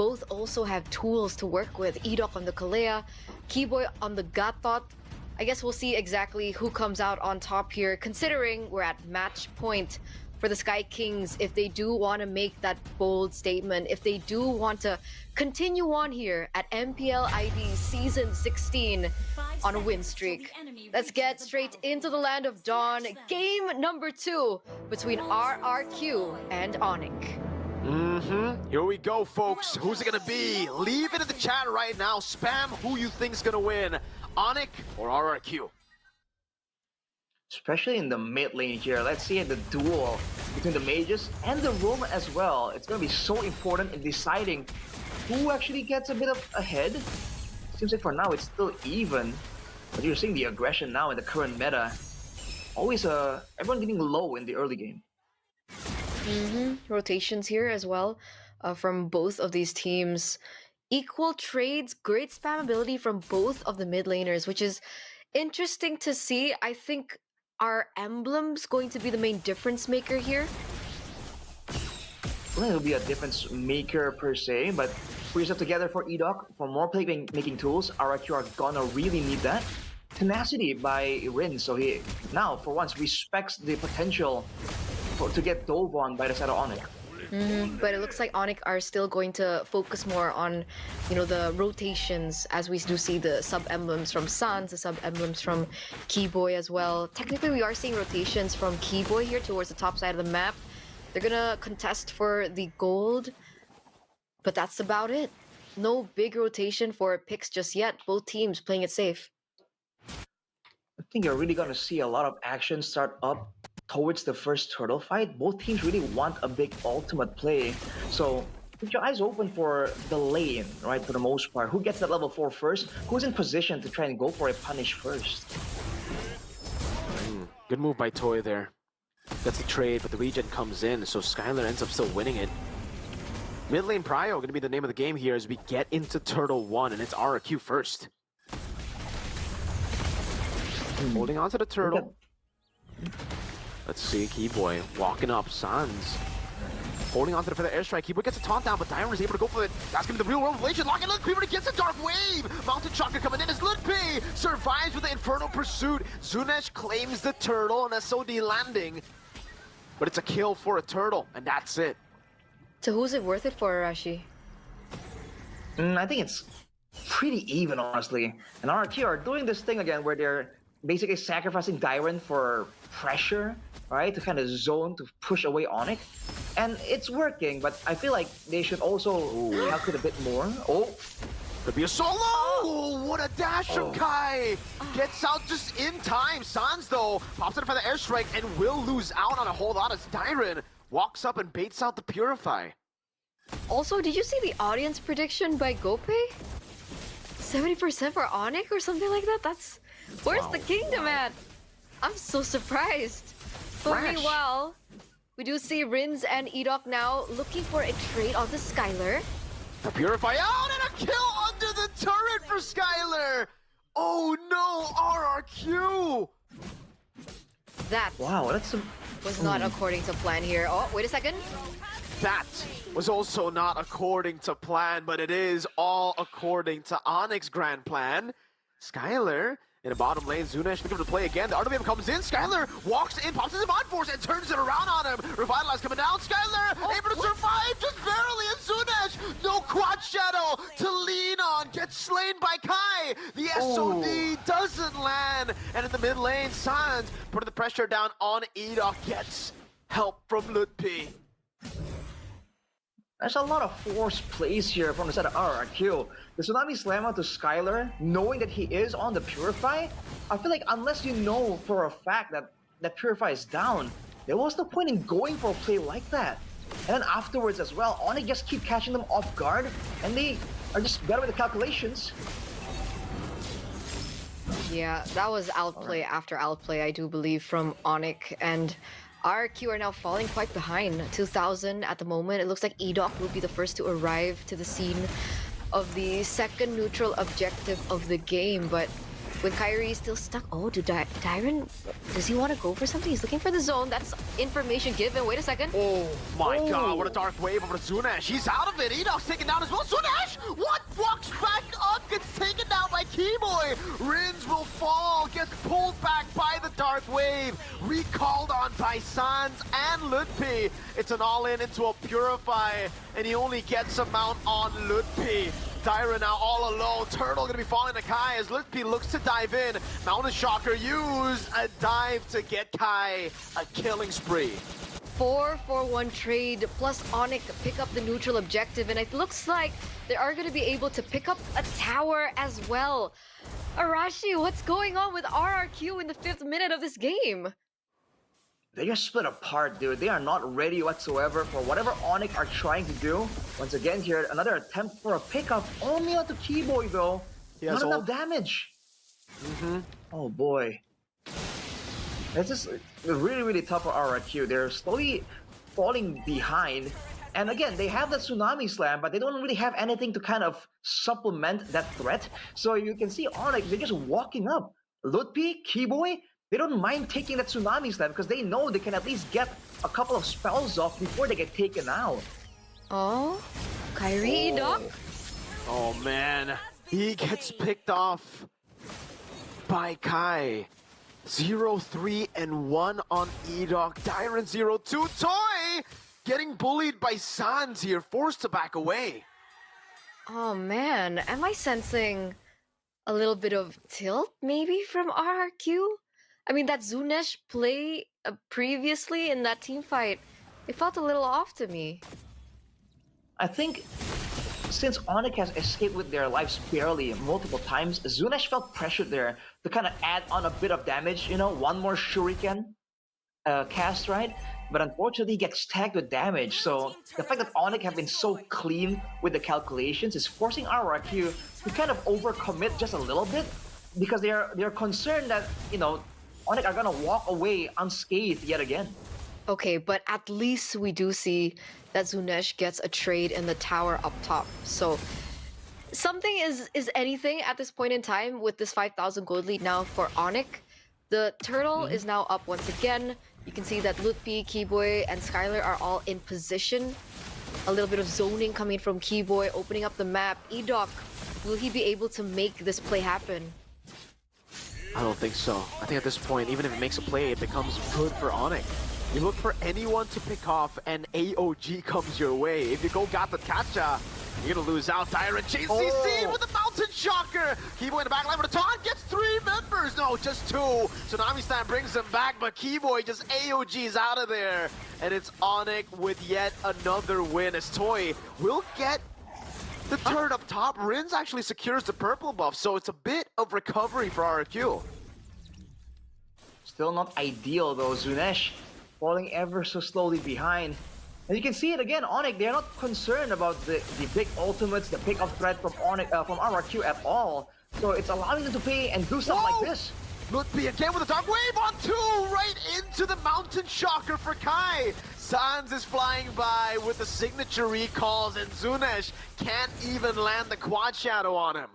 both also have tools to work with. Edok on the Kalea, Keyboy on the Gatot. I guess we'll see exactly who comes out on top here, considering we're at match point for the Sky Kings. If they do want to make that bold statement, if they do want to continue on here at MPL ID Season 16 on a win streak. Let's get straight into the Land of Dawn. Game number 2 between RRQ and ONIC. Here we go, folks. Who's it gonna be? Leave it in the chat right now. Spam who you think's gonna win, ONIC or RRQ. Especially in the mid lane here. Let's see the duel between the mages and the roam as well. It's gonna be so important in deciding who actually gets a bit of ahead. Seems like for now it's still even, but you're seeing the aggression now in the current meta. Always everyone getting low in the early game. Rotations here as well from both of these teams. Equal trades, great spam ability from both of the mid laners, which is interesting to see. I think are emblems going to be the main difference maker here? Well, it'll be a difference maker per se, but put yourself together for Edok, for more making tools. RRQ are gonna really need that. Tenacity by Rin, so he now for once respects the potential to get dove on by the side of ONIC. But it looks like ONIC are still going to focus more on, the rotations, as we do see the sub-emblems from Sans, the sub-emblems from Keyboy as well. Technically, we are seeing rotations from Keyboy here towards the top side of the map. They're gonna contest for the gold, but that's about it. No big rotation for picks just yet. Both teams playing it safe. I think you're really gonna see a lot of action start up towards the first turtle fight. Both teams really want a big ultimate play, so keep your eyes open for the lane, right, for the most part. Who gets that level 4 first? Who's in position to try and go for a punish first? Good move by Toy there. That's the trade, but the regen comes in, so Skylar ends up still winning it. Mid lane Prio going to be the name of the game here as we get into Turtle 1, and it's RRQ first. Holding on to the turtle. Let's see, Keyboy walking up, Sans. Holding on to the airstrike. Keyboy gets a taunt down, but Diamond is able to go for it. That's going to be the real world relation. Locking Ludpi, but he gets a dark wave. Mountain Chakra coming in as Ludpi survives with the Infernal Pursuit. Zunesh claims the turtle, and SOD landing. But it's a kill for a turtle, and that's it. So who's it worth it for, Arashi? I think it's pretty even, honestly. And RRQ are doing this thing again where they're basically sacrificing Dyron for pressure, right? To kind of zone, to push away ONIC. And it's working, but I feel like they should also calculate a bit more. Could be a solo! What a dash from Kai! Gets out just in time. Sans, though, pops in for the airstrike and will lose out on a whole lot as Dyron walks up and baits out the Purify. Also, did you see the audience prediction by GoPay? 70% for ONIC or something like that? That's... Where's the kingdom at? I'm so surprised. But meanwhile, we do see Rins and Edok now looking for a trade onto Skylar. The Purify out and a kill under the turret for Skylar! Oh no, RRQ! That was not according to plan here. Oh, wait a second. That was also not according to plan, but it is all according to ONIC's grand plan. Skylar in the bottom lane, Zunesh looking to play again. The RWM comes in, Skylar walks in, pops his Mod Force and turns it around on him. Revitalize coming down, Skylar able to survive just barely, and Zunesh, no quad shadow to lean on, gets slain by Kai. The SOD doesn't land, and in the mid lane, Sans putting the pressure down on Edok, gets help from Ludpi. There's a lot of forced plays here from the side of RRQ. The Tsunami Slam out to Skylar, knowing that he is on the Purify, I feel like unless you know for a fact that that Purify is down, there was no point in going for a play like that. And then afterwards as well, ONIC just keep catching them off guard, and they are just better with the calculations. Yeah, that was outplay after outplay, I do believe, from ONIC, and RRQ are now falling quite behind. 2,000 at the moment. It looks like Edok will be the first to arrive to the scene of the second neutral objective of the game, but With Kyrie still stuck. Oh, Dyron, does he want to go for something? He's looking for the zone. That's information given. Wait a second. Oh my god, what a dark wave over to Zunesh. He's out of it. Enoch's taken down as well. Zunesh, what? Walks back up, gets taken down by Keyboy. Rins will fall, gets pulled back by the dark wave. Recalled on by Sans and Lutpi. It's an all-in into a Purify, and he only gets a mount on Lutpi. Dyra now all alone. Turtle gonna be falling to Kai as Lutpi looks to dive in. Mountain Shocker used a dive to get Kai a killing spree. 4-4-1 trade plus ONIC pick up the neutral objective, and it looks like they are going to be able to pick up a tower as well. Arashi, what's going on with RRQ in the 5th minute of this game? They just split apart, dude. They are not ready whatsoever for whatever ONIC are trying to do. Once again here, another attempt for a pickup. Only onto Keyboy though. Not enough damage. Oh boy. It's just really, really tough for RRQ. They're slowly falling behind. And again, they have the Tsunami Slam, but they don't really have anything to kind of supplement that threat. So you can see ONIC, they're just walking up. Lutpi, Keyboy, they don't mind taking that Tsunami Slam because they know they can at least get a couple of spells off before they get taken out. Oh, Kyrie, Doc. Oh man, he gets picked off by Kai. 0-3 and 1 on Edoc. Dyron 0-2. Toy getting bullied by Sans here, forced to back away. Oh man, am I sensing a little bit of tilt maybe from RRQ? I mean, that Zunesh play previously in that team fight, it felt a little off to me. I think since ONIC has escaped with their lives barely multiple times, Zunesh felt pressured there to kind of add on a bit of damage, you know, one more shuriken cast, right? But unfortunately, he gets tagged with damage. So the fact that ONIC have been so clean with the calculations is forcing RRQ to kind of overcommit just a little bit because they're concerned that, you know, ONIC are gonna walk away unscathed yet again. Okay, but at least we do see that Zunesh gets a trade in the tower up top. So something is anything at this point in time with this 5,000 gold lead now for ONIC. The turtle is now up once again. You can see that Lutpi, Keyboy, and Skylar are all in position. A little bit of zoning coming from Keyboy, opening up the map. Edoc, will he be able to make this play happen? I don't think so. I think at this point, even if it makes a play, it becomes good for ONIC. You look for anyone to pick off, and AOG comes your way. If you go got the catcha, you're gonna lose out. Dyron JCC with a Mountain Shocker. Keyboy in the back line with a taunt, gets 3 members. No, just 2. Tsunami Slam brings him back, but Keyboy just AOG's out of there. And it's ONIC with yet another win as Toy will get the turret up top. Rins actually secures the purple buff, so it's a bit of recovery for RRQ. Still not ideal though. Zunesh falling ever so slowly behind. And you can see it again, ONIC, they're not concerned about the big ultimates, the pick-up threat from ONIC, from RRQ at all. So it's allowing them to play and do something like this. Lutpi again with a dark wave on 2, right into the Mountain Shocker for Kai. Sans is flying by with the signature recalls, and Zunesh can't even land the quad shadow on him.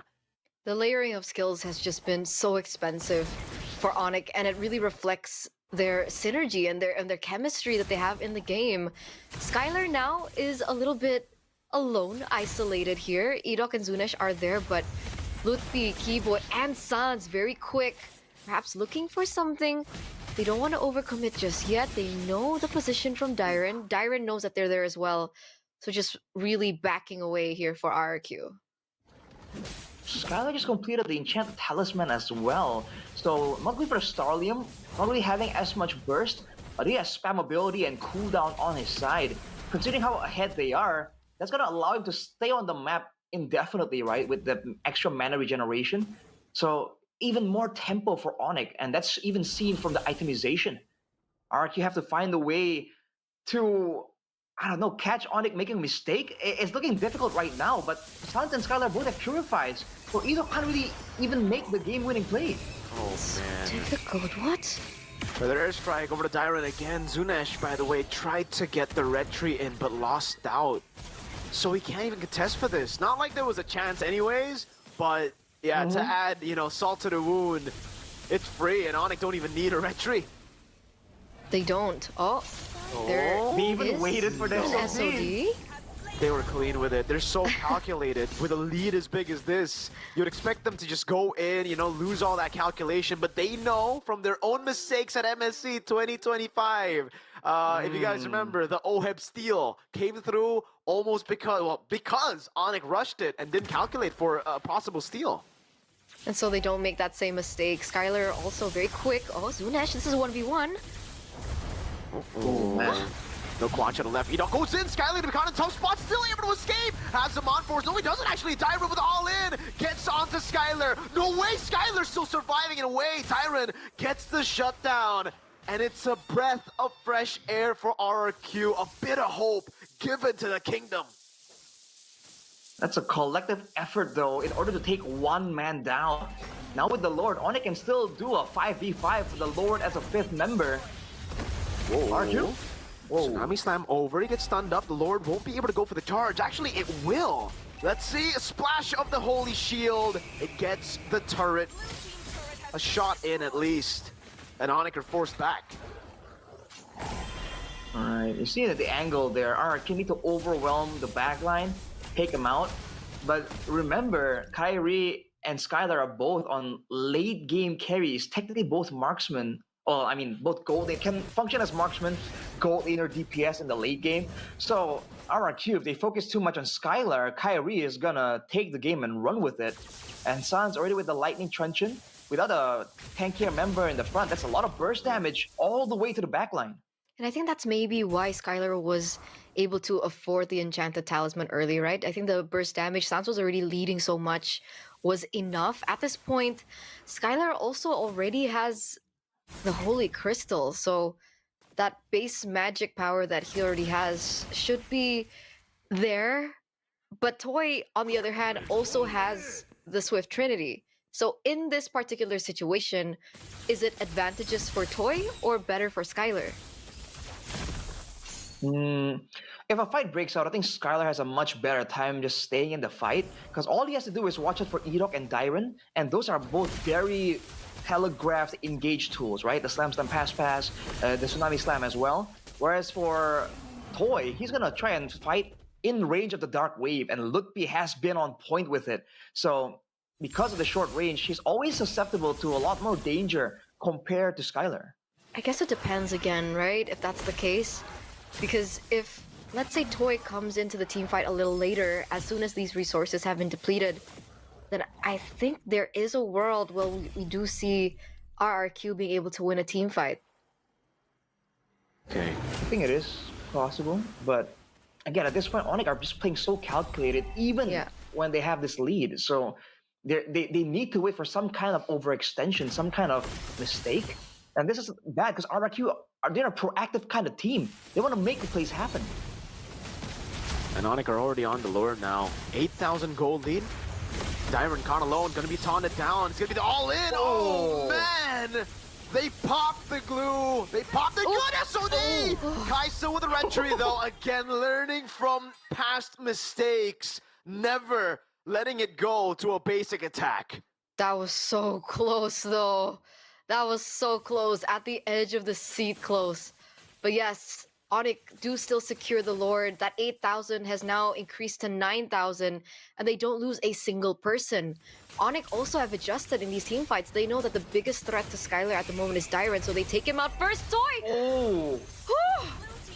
The layering of skills has just been so expensive for ONIC, and it really reflects their synergy and their chemistry that they have in the game. Skylar now is a little bit alone, isolated here. Edoc and Zunesh are there, but Lutpi, Keyboy, and Sans very quick, perhaps looking for something. They don't want to overcommit just yet. They know the position from Dyron. Dyron knows that they're there as well. So just really backing away here for RRQ. Skylar just completed the Enchanted Talisman as well. So not going for a Starlium, not really having as much burst, but he has spammability and cooldown on his side. Considering how ahead they are, that's going to allow him to stay on the map indefinitely, right? With the extra mana regeneration. So even more tempo for ONIC, and that's even seen from the itemization. RRQ have to find a way to, I don't know, catch ONIC making a mistake. It's looking difficult right now, but Sans and Skylar both have Purifies, so either can't really even make the game-winning play. Oh man. Difficult, what? For their airstrike over to Dyron again. Zunesh, by the way, tried to get the red tree in, but lost out. So he can't even contest for this. Not like there was a chance anyways, but Yeah, to add, you know, salt to the wound, it's free, and ONIC don't even need a retry. They don't. Oh, there They even is waited for the an SOD. SOD. They were clean with it. They're so calculated. With a lead as big as this, you'd expect them to just go in, you know, lose all that calculation, but they know from their own mistakes at MSC 2025. If you guys remember, the OHEB steal came through almost because ONIC rushed it and didn't calculate for a possible steal. And so they don't make that same mistake. Skylar also very quick. Oh, Zunesh, this is a 1v1. Oh, man. No Quanch on the left. Edok goes in. Skylar to be caught in a tough spot. Still able to escape. Has him on force. No, he doesn't actually. Tyron with all in. Gets onto Skylar. No way. Skylar's still surviving in a way. Tyron gets the shutdown. And it's a breath of fresh air for RRQ. A bit of hope given to the kingdom. That's a collective effort, though, in order to take one man down. Now with the Lord, ONIC can still do a 5v5 for the Lord as a 5th member. Whoa. RRQ? Whoa. Tsunami Slam over. He gets stunned up. The Lord won't be able to go for the charge. Actually, it will. Let's see. A splash of the Holy Shield. It gets the turret. A shot in at least. And ONIC are forced back. Alright, you see that the angle there. RRQ need to overwhelm the backline, take him out. But remember, Kyrie and Skylar are both on late game carries. Technically both marksmen. Well, I mean, both gold. They can function as marksmen, gold laner, DPS in the late game. So RRQ, if they focus too much on Skylar, Kyrie is gonna take the game and run with it. And San's already with the lightning truncheon. Without a tankier member in the front, that's a lot of burst damage all the way to the backline. And I think that's maybe why Skylar was able to afford the Enchanted Talisman early, right? I think the burst damage, Sans was already leading so much, was enough. At this point, Skylar also already has the Holy Crystal, so that base magic power that he already has should be there. But Toy, on the other hand, also has the Swift Trinity. So in this particular situation, is it advantageous for Toy or better for Skylar? If a fight breaks out, I think Skylar has a much better time just staying in the fight, because all he has to do is watch out for Edok and Dyron, and those are both very telegraphed engage tools, right? The Slam Pass, the Tsunami Slam as well. Whereas for Toy, he's gonna try and fight in range of the Dark Wave, and Lutpi has been on point with it. So because of the short range, he's always susceptible to a lot more danger compared to Skylar. I guess it depends again, right? If that's the case. Because if, let's say, Toy comes into the team fight a little later, as soon as these resources have been depleted, then I think there is a world where we do see RRQ being able to win a team fight. Okay. I think it is possible, but again, at this point, ONIC are just playing so calculated, even when they have this lead. So they need to wait for some kind of overextension, some kind of mistake. And this is bad because RRQ, they're a proactive kind of team. They want to make the plays happen. And ONIC are already on the lure now. 8,000 gold lead. Dyron caught alone, gonna be taunted down. It's gonna be the all-in. Oh, man! They popped the glue. They popped the good SOD! Kaisa with a retry though. Again, learning from past mistakes. Never letting it go to a basic attack. That was so close though. That was so close, at the edge of the seat close. But yes, ONIC do still secure the Lord. That 8,000 has now increased to 9,000, and they don't lose a single person. ONIC also have adjusted in these team fights. They know that the biggest threat to Skylar at the moment is Dyron, so they take him out first. Toy! Oh!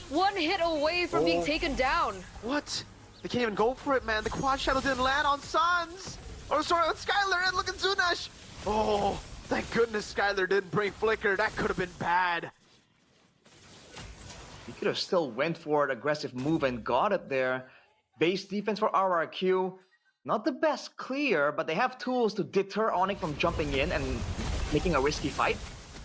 One hit away from being taken down. What? They can't even go for it, man. The quad shadow didn't land on Sans. Or sorry, on Skylar, and look at Zunesh. Oh, thank goodness Skylar didn't bring Flicker. That could have been bad. He could have still went for an aggressive move and got it there. Base defense for RRQ. Not the best clear, but they have tools to deter ONIC from jumping in and making a risky fight.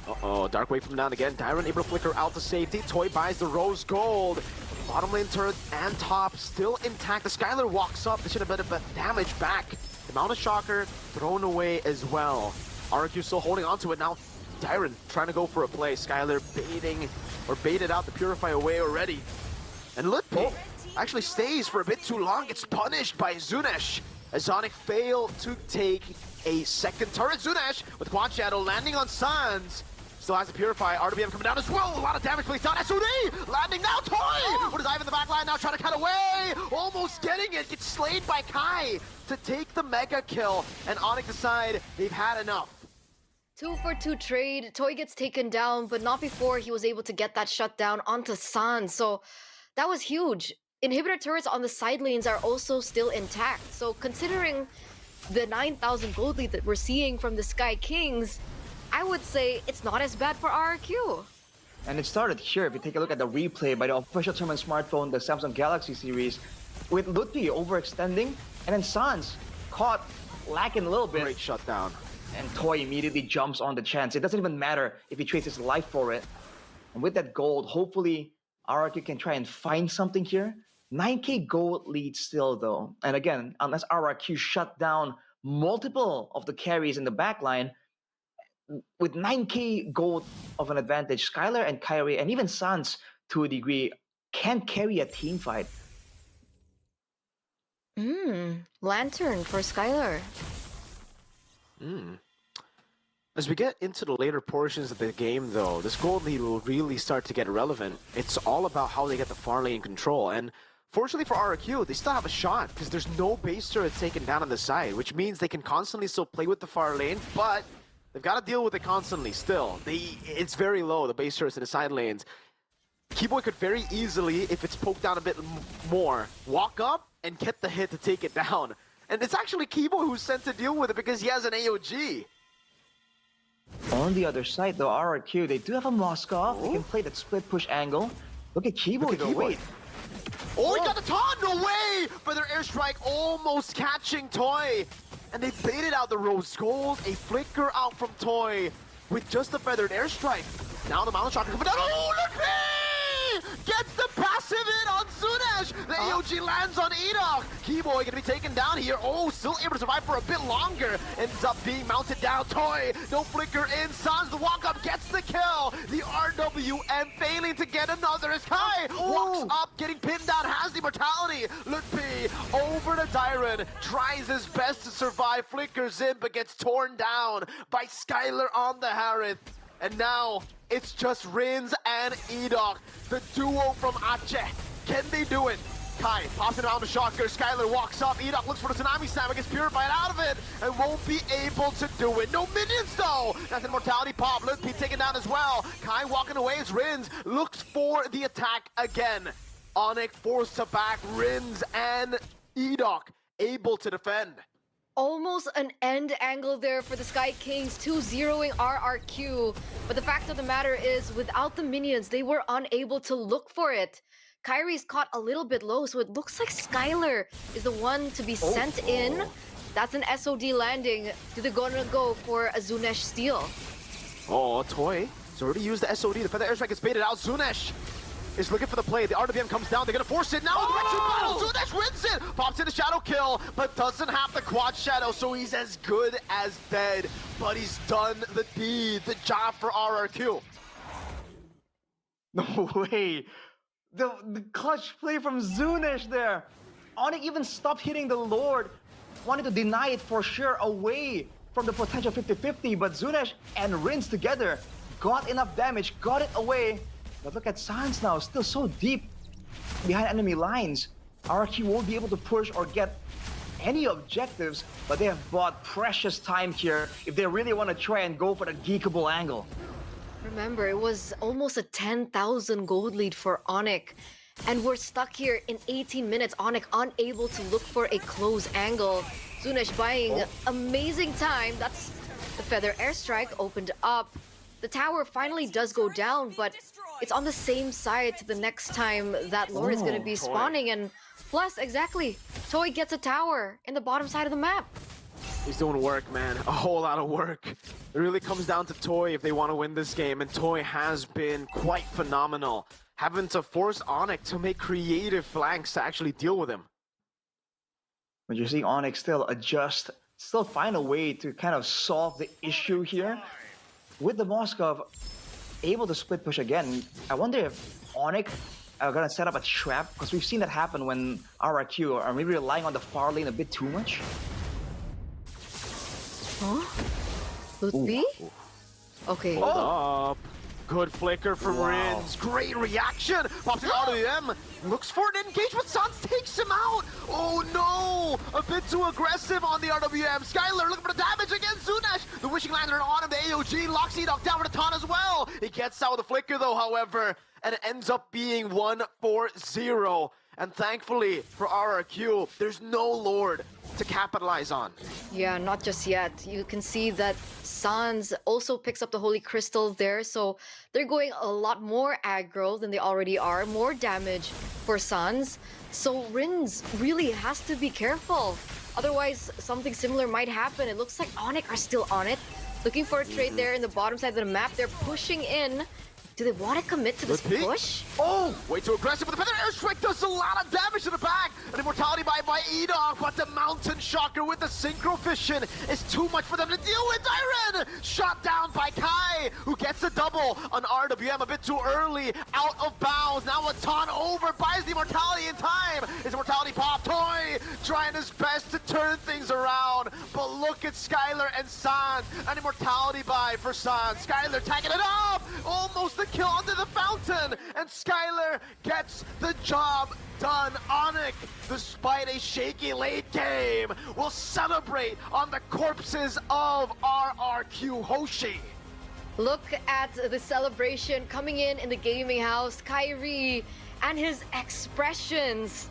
Uh-oh, Dark Wave from down again. Dyron able to flicker out to safety. Toy buys the rose gold. Bottom lane turret and top still intact. The Skylar walks up. They should have been a bit of damage back. The Mount of Shocker thrown away as well. RRQ still holding on to it now. Dyron trying to go for a play. Skylar baiting or baited out the Purify away already. And Lutpi actually stays for a bit too long. Gets punished by Zunesh. as Sonic failed to take a second turret. Zunesh with Quad Shadow landing on Sans. Still has to Purify. RWM coming down as well. A lot of damage placed down. SOD landing now. Toy with his dive in the back line now, trying to cut away. Almost getting it. Gets slayed by Kai to take the mega kill. And ONIC decide they've had enough. 2-for-2 trade. Toy gets taken down, but not before he was able to get that shutdown onto Sans. So that was huge. Inhibitor turrets on the side lanes are also still intact. So considering the 9,000 gold lead that we're seeing from the Sky Kings, I would say it's not as bad for RRQ. And it started here. If you take a look at the replay by the official tournament smartphone, the Samsung Galaxy series, with Lutfi overextending, and then Sans caught lacking a little bit. Great shutdown. And Toy immediately jumps on the chance. It doesn't even matter if he trades his life for it. And with that gold, hopefully RRQ can try and find something here. 9k gold lead still though. And again, unless RRQ shut down multiple of the carries in the backline, with 9k gold of an advantage, Skylar and Kyrie and even Sans to a degree can carry a team fight. Lantern for Skylar. As we get into the later portions of the game though, this gold lead will really start to get relevant. It's all about how they get the far lane control, and fortunately for RRQ, they still have a shot because there's no base turret taken down on the side, which means they can constantly still play with the far lane, but they've got to deal with it constantly still. It's very low, the base turrets in the side lanes. Keyboy could very easily, if it's poked down a bit more, walk up and get the hit to take it down. And it's actually Keyboy who's sent to deal with it because he has an AOG. On the other side though, RRQ, they do have a Moskov. They can play that split push angle. Look at Keyboy though, wait. Oh, he got the taunt! No way! Feather airstrike almost catching Toy. And they baited out the rose gold. A flicker out from Toy with just the feathered airstrike. Now the mountain shot coming down. Oh, look at gets the passive in on Zunesh. The AOG lands on Edok. Keyboy gonna be taken down here. Oh, still able to survive for a bit longer. Ends up being mounted down. Toy, no flicker in. Sans the walk up gets the kill. The RWM failing to get another as Kai walks up, getting pinned down, has the mortality. Lutfi over to Dyron, tries his best to survive, flickers in, but gets torn down by Skylar on the Harith. And now it's just Rins and Edok, the duo from Aceh. Can they do it? Kai popping around the shocker. Skylar walks up. Edok looks for the tsunami slam, gets purified out of it and won't be able to do it. No minions though. That's an mortality pop. Lutfi taken down as well. Kai walking away as Rins looks for the attack again. ONIC forced to back. Rins and Edok able to defend. Almost an end angle there for the Sky Kings, 2-0ing RRQ. But the fact of the matter is, without the minions, they were unable to look for it. Kyrie's caught a little bit low, so it looks like Skylar is the one to be sent in. That's an SOD landing. Do they gonna go for a Zunesh steal? Oh, Toy has already used the SOD. The feather airstrike is baited out. Zunesh is looking for the play. The RWM comes down. They're going to force it now. Direction battle. Zunesh wins it. Pops in the shadow kill, but doesn't have the quad shadow, so he's as good as dead. But he's done the deed, the job for RRQ. No way. The clutch play from Zunesh there. ONIC even stopped hitting the Lord. Wanted to deny it for sure away from the potential 50-50, but Zunesh and Rins together got enough damage, got it away. But look at Sans now, still so deep behind enemy lines. RRQ won't be able to push or get any objectives, but they have bought precious time here if they really want to try and go for the geekable angle. Remember, it was almost a 10,000 gold lead for ONIC. And we're stuck here in 18 minutes. ONIC unable to look for a close angle. Zunesh buying amazing time. That's the feather airstrike opened up. The tower finally does go down, but it's on the same side to the next time that Lord is going to be spawning. And plus, exactly, Toy gets a tower in the bottom side of the map. He's doing work, man. A whole lot of work. It really comes down to Toy if they want to win this game, and Toy has been quite phenomenal, having to force ONIC to make creative flanks to actually deal with him. But you see ONIC still adjust, still find a way to kind of solve the issue here. With the Moskov able to split push again, I wonder if ONIC are going to set up a trap, because we've seen that happen when RRQ are maybe relying on the far lane a bit too much. Huh? Would be? Okay. Hold up. Good flicker from Wow. Rins. Great reaction. Pops it out of him. Looks for an engage, but Sans takes him out. Oh no! A bit too aggressive on the RWM. Skylar looking for the damage against Zunesh. The Wishing Lantern on him. The AOG locks Edok down for the taunt as well. He gets out with the flicker though, however, and it ends up being 1-4-0. And thankfully for RRQ, there's no Lord to capitalize on. Yeah, not just yet. You can see that Sans also picks up the Holy Crystal there, so they're going a lot more aggro than they already are, more damage for Sans. So Rins really has to be careful. Otherwise, something similar might happen. It looks like ONIC are still on it. Looking for a trade there in the bottom side of the map. They're pushing in. Do they want to commit to this Good peek. push? Oh, way too aggressive, but the Feather Airstrike does a lot of damage to the back. An Immortality by Edok, but the Mountain Shocker with the Synchro Fission is too much for them to deal with. Iron shot down by Kai, who gets a double on RWM a bit too early, out of bounds. Now a taunt over, buys the Immortality in time. His Immortality pop, Toy trying his best to turn things around, but look at Skylar and Sans. An Immortality buy for Sans. Skylar tagging it up, almost the kill onto the fountain, and Skylar gets the job done. ONIC, despite a shaky late game, will celebrate on the corpses of RRQ HOSHI. Look at the celebration coming in the gaming house. Kyrie and his expressions.